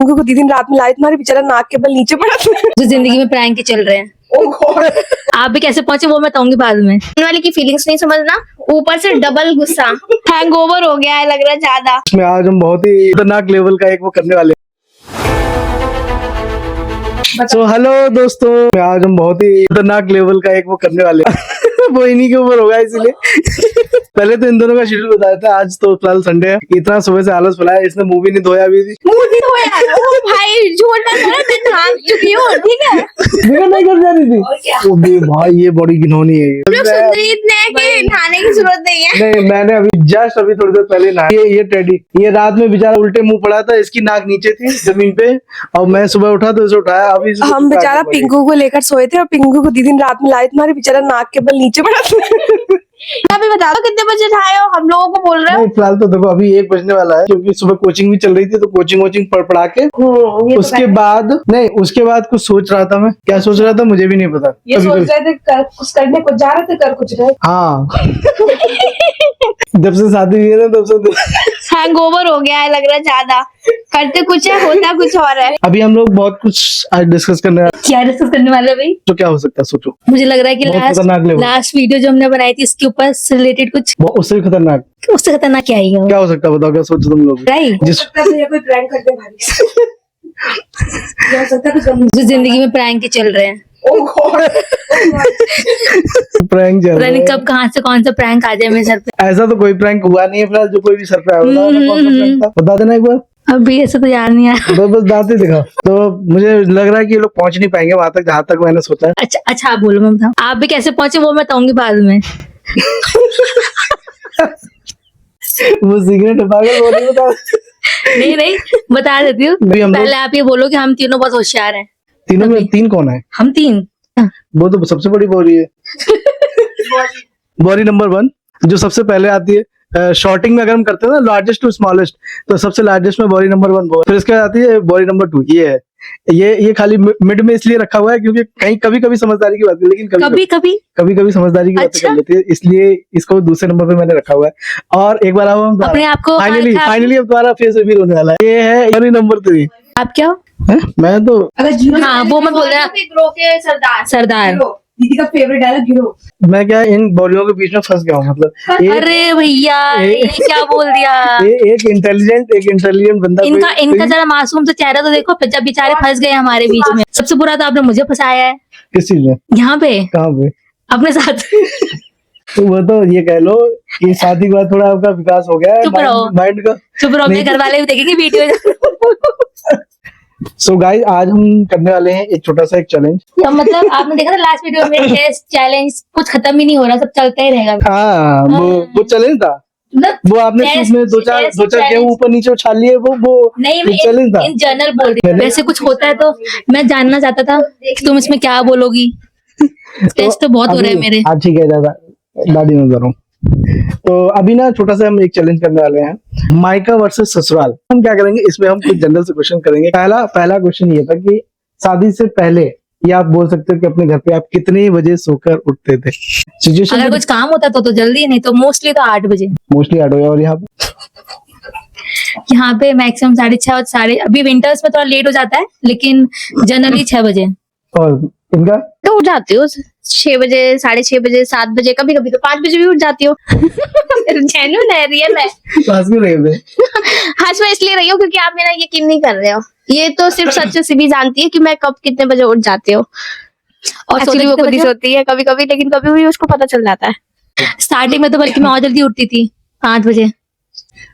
उनको खुद ही दिन रात में लाए, तुम्हारे बेचारा नाक के बल नीचे पड़ा था। जो जिंदगी में प्रैंक ही चल रहे हैं। आप भी कैसे पहुंचे वो मैं बताऊंगी बाद में। वाले की फीलिंग्स नहीं समझना, ऊपर से डबल गुस्सा। हैंगओवर हो गया है लग रहा है ज्यादा। इसमें आज हम बहुत ही खतरनाक लेवल का एक वो करने वाले हैं। तो हेलो दोस्तों, आज हम बहुत ही खतरनाक लेवल का एक वो करने वाले हैं। वो इन्हीं के ऊपर होगा इसलिए। पहले तो इन दोनों का शेड्यूल बताया था, आज तो फिलहाल संडे है। इतना सुबह से आलस फैलाया, इसने मुंह भी नहीं धोया अभी भी। मुंह नहीं धोया। ओ भाई झूठ मत बोलो, मैं नहा चुकी हूँ, ठीक है। बिगड़ नहीं कर जा रही थी। ओ बे भाई, ये बड़ी घिनौनी है। हम लोग सुंदरी इतने हैं कि नहाने की जरूरत नहीं है। नहीं, मैंने अभी थोड़ी देर पहले नहाया। ये टेडी, ये रात में बेचारा उल्टे मुंह पड़ा था, इसकी नाक नीचे थी जमीन पे, और मैं सुबह उठा तो इसे उठाया। अभी हम बेचारा पिंकू को लेकर सोए थे और पिंकू खुद ही दिन रात में लाए, तुम्हारे बेचारा नाक के बल नीचे पड़ा था। अभी बता दो कितने बजे उठाए हो, हम लोगों को बोल रहे हो। फिलहाल तो देखो अभी 1 बजने वाला है, क्योंकि सुबह कोचिंग भी चल रही थी, तो कोचिंग पढ़ा के उसके बाद कुछ सोच रहा था। मैं क्या सोच रहा था मुझे भी नहीं पता। ये सोच रहे थे कुछ करने को जा रहे थे, कर कुछ रहे। हाँ। जब से शादी हुई है ना, तब से हैंगओवर हो गया है लग रहा है ज्यादा। करते कुछ है, होता कुछ और है। अभी हम लोग बहुत कुछ आज डिस्कस करने वाले। क्या डिस्कस करने वाले हैं भाई? तो क्या हो सकता है सोचो। मुझे लग रहा है कि बहुत खतरनाक level। लास्ट वीडियो जो हमने बनाई थी इसके ऊपर से रिलेटेड कुछ उससे भी खतरनाक उससे खतरनाक क्या ही क्या हो सकता है, बताओ क्या सोचो तुम लोग। राइट, जिस कोई प्रैंक करते भारी से। क्या हो सकता है कुछ जो जिंदगी में प्रैंक ही चल रहे हैं। प्रैंक चल रहा है। कब कहाँ से कौन सा प्रैंक आ जाए मेरे सर पे। ऐसा तो कोई प्रैंक हुआ नहीं है फिलहाल, जो कोई भी सर पे आया होगा। कौन सा prank था? बता देना एक बार। अभी ऐसा तो याद नहीं आया। बस दांत ही दिखा। तो मुझे लग रहा है कि ये लोग पहुंच नहीं पाएंगे वहां तक, जहां तक मैंने सोचा है। अच्छा आप बोलो, मैं बताऊँ। आप भी कैसे पहुंचे वो मैं बताऊंगी बाद में। वो सिगरेट पागल वो नहीं बता। नहीं बता देती हूँ। भी हम लोग- पहले आप ये बोलो कि हम तीनों बहुत होशियार हैं। तीनों में 3 कौन है? हम 3। वो तो सबसे बड़ी बोरी है। बोरी नंबर 1 जो सबसे पहले आती है। शॉर्टिंग में अगर हम करते हैं ना, लार्जेस्ट टू स्मॉलेस्ट, तो सबसे लार्जेस्ट में बोरी नंबर 1 वो। फिर इसके बाद आती है बोरी नंबर 2, ये है। ये खाली मिड में इसलिए रखा हुआ है क्योंकि कहीं कभी समझदारी की बात है, लेकिन कभी समझदारी की बातें कर लेती है, इसलिए इसको दूसरे नंबर पे मैंने रखा हुआ है। और एक बार आओ हम अपने आप को फाइनली अब तुम्हारा फेस रिवील होने वाला है। ये है बोरी नंबर 3। आप क्या हो? मैं तो अगर जीरो हाँ वो मत बोल रहा। के सरदार दीदी का फेवरेट डायलॉग हीरो। मैं क्या इन बोलियों के बीच में फंस गया हूँ, मतलब अरे भैया ये क्या बोल दिया। एक इंटेलिजेंट बंदा। इनका जरा मासूम सा चेहरा तो देखो, जब बेचारे फंस गए हमारे बीच में। सबसे बुरा तो आपने मुझे फंसाया है। किस चीज में? यहाँ पे, कहाँ पे? अपने साथ। तो वो तो ये कह लो कि शादी के बाद थोड़ा आपका विकास हो गया है चुप रहो। माइंड का। चुप रहो, अपने घर वाले भी देखेंगे वीडियो। सो गाइस, आज हम करने वाले हैं एक छोटा सा चैलेंज। मतलब आपने देखा था लास्ट वीडियो में टेस्ट चैलेंज, कुछ खत्म ही नहीं हो रहा, सब चलता ही रहेगा। हाँ, वो चैलेंज था। वो आपने टेस्ट- उसमें दो चार गेहूं ऊपर नीचे उछाल लिए, वो नहीं, मैं चैलेंज था। इन जनरल बोल रही हूँ। वैसे कुछ होता है तो मैं जानना चाहता था कि तुम इसमें क्या बोलोगी। टेस्ट तो बहुत हो रहे हैं मेरे। हाँ ठीक है, दादा दादी में करूँ। तो अभी ना छोटा सा हम एक चैलेंज करने वाले हैं, मायका वर्सेस ससुराल। हम क्या करेंगे, इसमें हम कुछ जनरल से क्वेश्चन करेंगे। पहला क्वेश्चन ये था कि शादी से पहले, या आप बोल सकते हो कि अपने घर पे आप कितने बजे सोकर उठते थे? सिचुएशन अगर कुछ काम होता तो जल्दी, नहीं तो मोस्टली तो 8 बजे। मोस्टली 8 बजे। और यहाँ पे मैक्सिमम 6:30 और अभी विंटर्स में थोड़ा लेट हो जाता है, लेकिन जनरली 6 बजे। और इनका तो उठ जाती हो 6 बजे, 6:30 बजे, 7 बजे, कभी कभी तो 5 बजे भी उठ जाती हो। जेन्युइन है, रियल है। पास में रहे थे। हाँ मैं इसलिए रही हूँ क्योंकि आप मेरा यकीन नहीं कर रहे हो। ये तो सिर्फ सच से भी जानती है कि मैं कब कितने बजे उठ जाती हूँ। और एक्चुअली वो खुद ही सोती है कभी कभी, लेकिन कभी भी उसको पता चल जाता है। स्टार्टिंग में तो बल्कि मैं और जल्दी उठती थी, 5 बजे,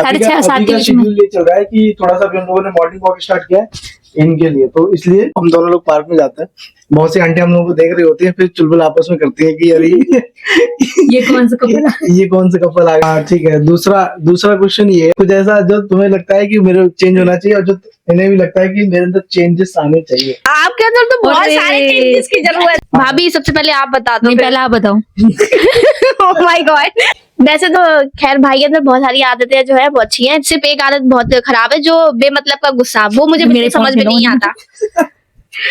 6:30 और 7 के बीच में। ये चल रहा है कि थोड़ा सा हम लोगों ने मॉर्निंग वॉक स्टार्ट किया है इनके लिए, तो इसलिए हम दोनों लोग पार्क में जाते हैं। बहुत सी आंटी हम लोगों को देख रही होती है, फिर चुलबुल आपस में करती है कि अरे ये कौन सा कपल ये कौन सा कपल आ गया। ठीक है, दूसरा क्वेश्चन ये है, कुछ ऐसा जो तुम्हें लगता है कि मेरे चेंज होना चाहिए और जो इन्हें भी लगता है कि मेरे अंदर चेंजेस आने चाहिए। आपके अंदर तो बहुत सारे चेंजेस की जरूरत है। भाभी सबसे पहले आप बता दो। नहीं, पहले आप बताओ। Oh my God. वैसे तो खैर भाई के अंदर बहुत सारी आदतें जो है वो अच्छी हैं। सिर्फ एक आदत बहुत खराब है, जो बेमतलब का गुस्सा, वो मुझे मेरे समझ में नहीं आता।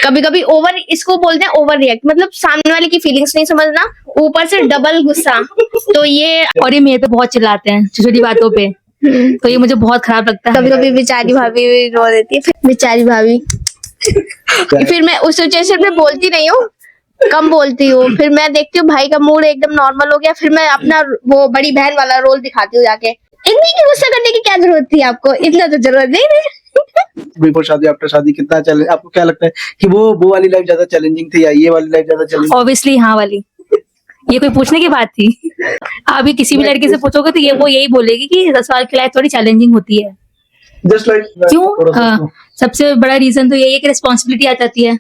कभी कभी ओवर, इसको बोलते हैं ओवर रिएक्ट, मतलब सामने वाले की फीलिंग्स नहीं समझना, ऊपर से डबल गुस्सा। तो ये और ये मेरे पे बहुत चिल्लाते हैं छोटी छोटी बातों पे। तो ये मुझे बहुत खराब लगता है। कभी कभी बेचारी भाभी भी रो देती है, बेचारी भाभी। फिर मैं उस सिचुएशन में बोलती नहीं हूँ, कम बोलती हूँ। फिर मैं देखती हूँ भाई का मूड एकदम नॉर्मल हो गया, फिर मैं अपना वो बड़ी बहन वाला रोल दिखाती हूँ जाके। इतनी की गुस्सा करने की क्या जरूरत थी आपको, इतना तो जरूरत नहीं थी। बिफोर शादी आफ्टर शादी कितना चैलेंज, आपको क्या लगता है कि वो वाली लाइफ ज्यादा चैलेंजिंग थी या ये वाली लाइफ ज्यादा चैलेंजिंग? ऑब्वियसली हाँ वाली, ये कोई पूछने की बात थी? अभी किसी भी लड़के से पूछोगे तो ये वो यही बोलेगी कि 10 साल की लाइफ थोड़ी चैलेंजिंग होती है। जस्ट लाइक क्यों? हाँ, सबसे बड़ा रीजन तो यही है कि रिस्पॉन्सिबिलिटी आ जाती है।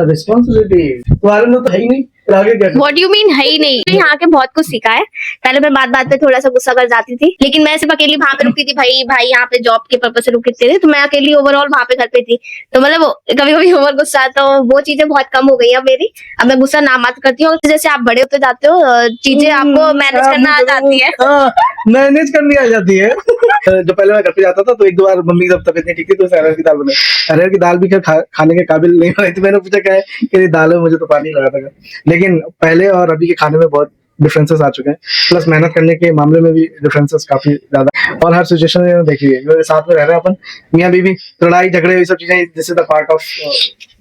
रिस्पॉन्सिबिलिटी तुम्हारे में तो है ही नहीं, फिर आगे क्या करें? What you mean है ही नहीं। तो यहाँ के बहुत कुछ सीखा है। पहले मैं बात बात पे थोड़ा सा गुस्सा कर जाती थी, लेकिन मैं सिर्फ अकेली वहां पे रुकती थी। भाई यहाँ पे जॉब के पर्पज से रुके थे, तो मैं अकेली ओवरऑल वहां पे घर पे थी। तो मतलब कभी कभी ओवर गुस्सा, तो वो चीजें बहुत कम हो गई है मेरी। अब मैं गुस्सा ना मात करती हूँ। जैसे आप बड़े होते जाते हो, चीजें आपको मैनेज करना आ जाती है। मैनेज करनी आ जाती है। जब पहले मैं घर पे जाता था तो एक दो बार मम्मी की तबीयत नहीं ठीक थी, तो अरहर की दाल बनाई। अरहर की दाल भी खाने के काबिल नहीं बनाई थी। मैंने पूछा क्या है कि ये दाल है, मुझे तो पानी लगा था। लेकिन पहले और अभी के खाने में बहुत डिफरेंसेस आ चुके हैं, प्लस मेहनत करने के मामले में भी डिफरेंसेस काफी ज्यादा। और हर सिचुएशन में देखिए, मेरे साथ में रह रहे हैं अपन मियां बीवी, लड़ाई झगड़े ये सब चीजें, this is the part of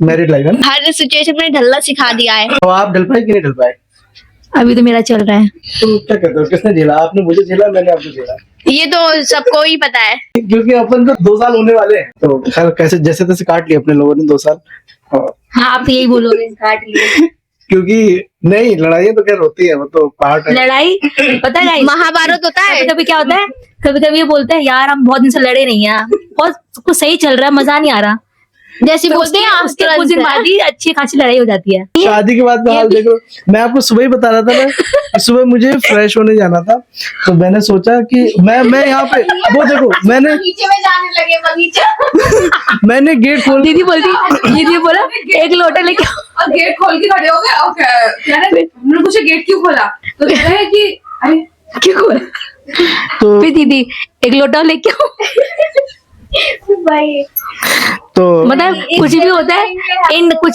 married life है। हर सिचुएशन में ढलना सिखा दिया है। तो आप ढल पाए कि नहीं ढल पाए? अभी तो मेरा चल रहा है। तो क्या कहते हो, किसने झेला? आपने मुझे झेला, मैंने आपको झेला। ये तो सबको ही पता है। क्योंकि अपन तो 2 साल होने वाले हैं, तो खैर कैसे जैसे तैसे काट लिए अपने लोगों ने 2 साल। हाँ, आप तो यही बोलोगे, काट लिए। क्योंकि नहीं, लड़ाइयाँ तो खैर होती है, वो तो पार्ट है। लड़ाई पता है guys? महाभारत होता है। कभी कभी क्या होता है, कभी कभी ये बोलते हैं यार हम बहुत दिन से लड़े नहीं है, बहुत कुछ सही चल रहा है, मजा नहीं आ रहा, जैसे तो बोलते हैं उसके कुछ दिन बाद ही अच्छी खासी लड़ाई हो जाती है। शादी के बाद का हाल देखो। मैं आपको सुबह ही बता रहा था ना कि सुबह मुझे फ्रेश होने जाना था, तो मैंने सोचा कि मैं यहाँ पे वो देखो, मैंने बगीचे में जाने लगे, बगीचा। मैंने गेट खोल दीदी बोला एक लोटा लेके आओ। और गेट खोल के खड़े हो गए। और कह रहे, उन्होंने पूछा गेट क्यों खोला, तो कह रहे हैं कि अरे क्यों खोला? तो फिर दीदी एक लोटा लेके आओ। भाई तो मतलब कुछ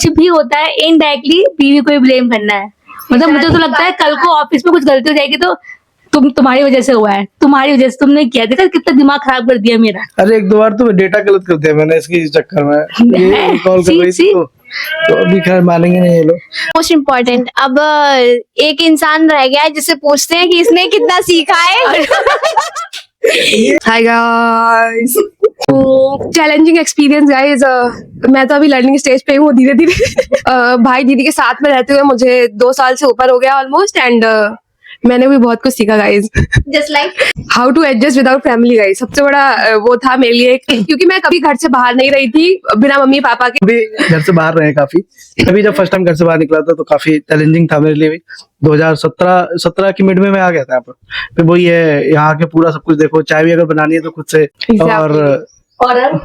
भी होता है इनडायरेक्टली बीवी को ही ब्लेम करना है। मतलब मुझे तो लगता है कल को ऑफिस में कुछ गलती हो जाएगी तो तुम्हारी वजह से हुआ है, तुम्हारी वजह से, तुमने किया। देखा कितना दिमाग खराब कर दिया मेरा। अरे एक 2 बार तो डेटा गलत कर दिया मैंने इसके चक्कर में, ये कॉल कर रही थी तो अभी खैर मानेंगे नहीं ये लोग। मोस्ट इम्पोर्टेंट, अब एक इंसान रह गया है जिससे पूछते हैं कि इसने कितना सीखा है। Hi guys, challenging experience guys. मैं तो अभी लर्निंग स्टेज पे हूँ धीरे धीरे। भाई दीदी के साथ में रहते हुए मुझे 2 साल से ऊपर हो गया ऑलमोस्ट, एंड मैंने भी बहुत कुछ सीखा guys. Just like how to adjust without family guys. सबसे बड़ा वो था मेरे लिए, क्योंकि मैं कभी घर से बाहर नहीं रही थी बिना मम्मी पापा के। अभी घर से बाहर रहे काफी, अभी जब फर्स्ट टाइम घर से बाहर निकला था तो काफी चैलेंजिंग था मेरे लिए भी। 2017 की मिड में मैं आ गया था यहाँ पर। फिर वही है, यहाँ के पूरा सब कुछ देखो, चाय भी अगर बनानी है तो खुद से। और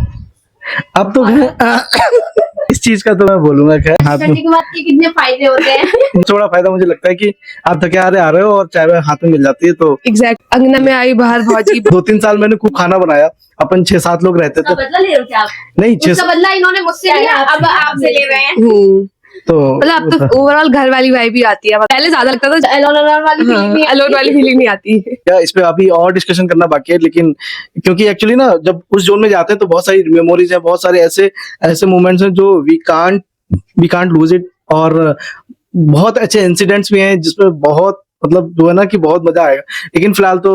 अब तो इस चीज का तो मैं बोलूंगा खैर हाथ में करने के बाद के कितने फायदे होते हैं। थोड़ा फायदा मुझे लगता है कि आप थके आ रहे हो और चाय हाथ में मिल जाती है, तो एग्जैक्ट। अंगना में आई बाहर भौजी। 2-3 साल मैंने खूब खाना बनाया। अपन 6-7 लोग रहते थे। बदला ले रहे हो क्या आप? नहीं, उसका बदला इन्होंने मुझसे लिया, अब आपसे ले रहे हैं। तो मतलब अब तो ओवरऑल घर वाली वाइब भी आती है। पहले ज्यादा लगता था अलोन वाली फीलिंग नहीं अलोन वाली फीलिंग नहीं आती। क्या इस पे अभी और डिस्कशन करना बाकी है, लेकिन क्योंकि एक्चुअली ना जब उस जोन में जाते हैं तो बहुत सारी मेमोरीज है, बहुत सारे ऐसे मोमेंट्स हैं जो वी कांट लूज इट। और बहुत अच्छे इंसिडेंट्स भी हैं जिसमें बहुत मतलब जो है ना कि बहुत मजा आएगा। लेकिन फिलहाल तो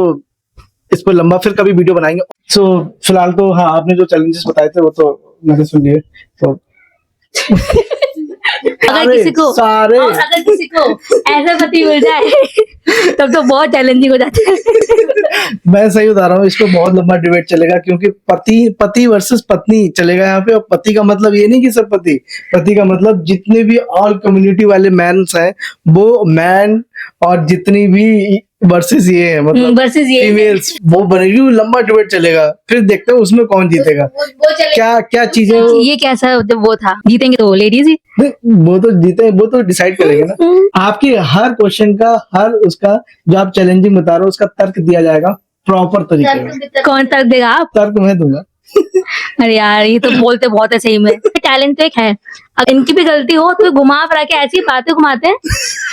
इस पर लंबा फिर कभी वीडियो बनाएंगे। सो फिलहाल तो हाँ, आपने जो चैलेंजेस बताए थे वो तो मैंने सुन लिए। तो अगर किसी को ऐसा पति मिल जाए तब तो बहुत चैलेंजिंग हो जाता है। मैं सही बता रहा हूँ, इस पे बहुत लंबा डिबेट चलेगा, क्योंकि पति वर्सेस पत्नी चलेगा यहाँ पे। और पति का मतलब ये नहीं कि सिर्फ पति का मतलब जितने भी ऑल कम्युनिटी वाले मैन्स हैं वो मैन, और जितनी भी वर्सेस ये है मतलब वर्सेस ये फीमेल्स, वो बनेगी। लंबा डिबेट चलेगा, फिर देखते हैं उसमें कौन जीतेगा। क्या चीजें ये कैसा वो था, जीतेंगे तो लेडीज ही। वो तो जीते, वो तो डिसाइड करेंगे ना। आपके हर क्वेश्चन का, हर उसका जो आप चैलेंजिंग बता रहे हो उसका तर्क दिया जाएगा प्रॉपर तरीके में। कौन तर्क देगा आप? तर्क मैं दूंगा। अरे यार ये तो बोलते बहुत है सही में। टैलेंट तो एक है, अगर इनकी भी गलती हो तो घुमा फिरा के ऐसी बातें घुमाते हैं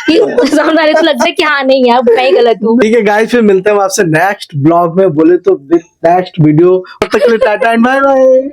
कि सामने वाले को लगता है कि हाँ नहीं यार मैं ही गलत हूँ। ठीक है गाइस, फिर मिलते हैं हम आपसे नेक्स्ट ब्लॉग में, बोले तो नेक्स्ट वीडियो। तब तक के लिए टाटा एंड बाय बाय।